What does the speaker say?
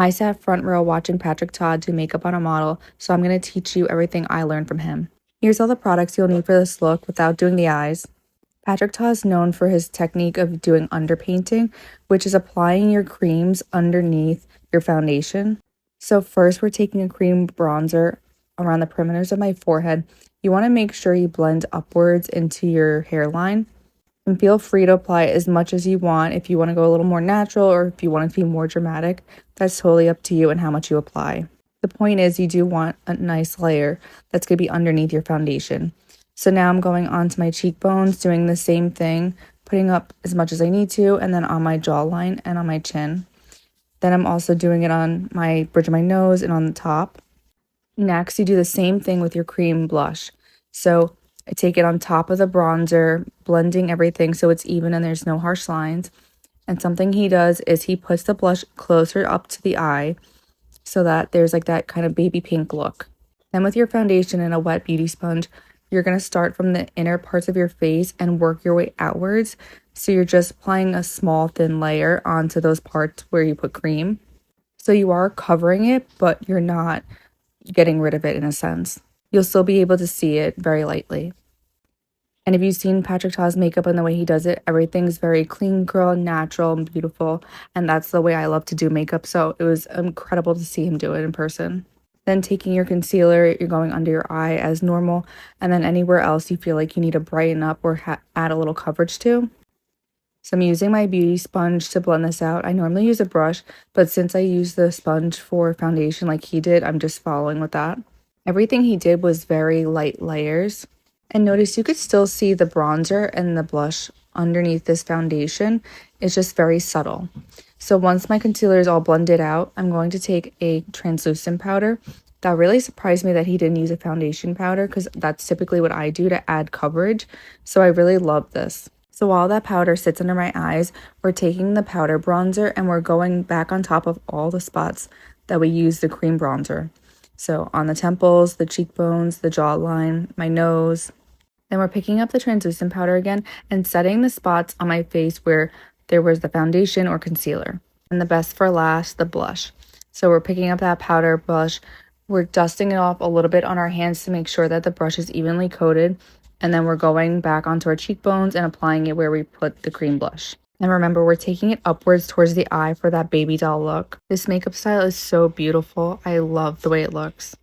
I sat front row watching Patrick Todd do makeup on a model, so I'm going to teach you everything I learned from him. Here's all the products you'll need for this look without doing the eyes. Patrick Todd is known for his technique of doing underpainting, which is applying your creams underneath your foundation. So first we're taking a cream bronzer around the perimeters of my forehead. You want to make sure you blend upwards into your hairline. And feel free to apply as much as you want. If you want to go a little more natural or if you want it to be more dramatic, that's totally up to you and how much you apply. The point is you do want a nice layer that's going to be underneath your foundation. So now I'm going onto my cheekbones, doing the same thing, putting up as much as I need to, and then on my jawline and on my chin. Then I'm also doing it on my bridge of my nose and on the top. Next, you do the same thing with your cream blush. So I take it on top of the bronzer, blending everything so it's even and there's no harsh lines. And something he does is he puts the blush closer up to the eye so that there's like that kind of baby pink look. Then with your foundation and a wet beauty sponge, you're going to start from the inner parts of your face and work your way outwards. So you're just applying a small thin layer onto those parts where you put cream. So you are covering it, but you're not getting rid of it in a sense. You'll still be able to see it very lightly. And if you've seen Patrick Ta's makeup and the way he does it, everything's very clean girl, natural, and beautiful. And that's the way I love to do makeup. So it was incredible to see him do it in person. Then taking your concealer, you're going under your eye as normal. And then anywhere else you feel like you need to brighten up or add a little coverage to. So I'm using my beauty sponge to blend this out. I normally use a brush, but since I use the sponge for foundation like he did, I'm just following with that. Everything he did was very light layers. And notice you could still see the bronzer and the blush underneath this foundation. It's just very subtle. So once my concealer is all blended out, I'm going to take a translucent powder. That really surprised me that he didn't use a foundation powder because that's typically what I do to add coverage. So I really love this. So while that powder sits under my eyes, we're taking the powder bronzer and we're going back on top of all the spots that we used the cream bronzer. So on the temples, the cheekbones, the jawline, my nose. Then we're picking up the translucent powder again and setting the spots on my face where there was the foundation or concealer. And the best for last, the blush. So we're picking up that powder blush. We're dusting it off a little bit on our hands to make sure that the brush is evenly coated. And then we're going back onto our cheekbones and applying it where we put the cream blush. And remember, we're taking it upwards towards the eye for that baby doll look. This makeup style is so beautiful. I love the way it looks.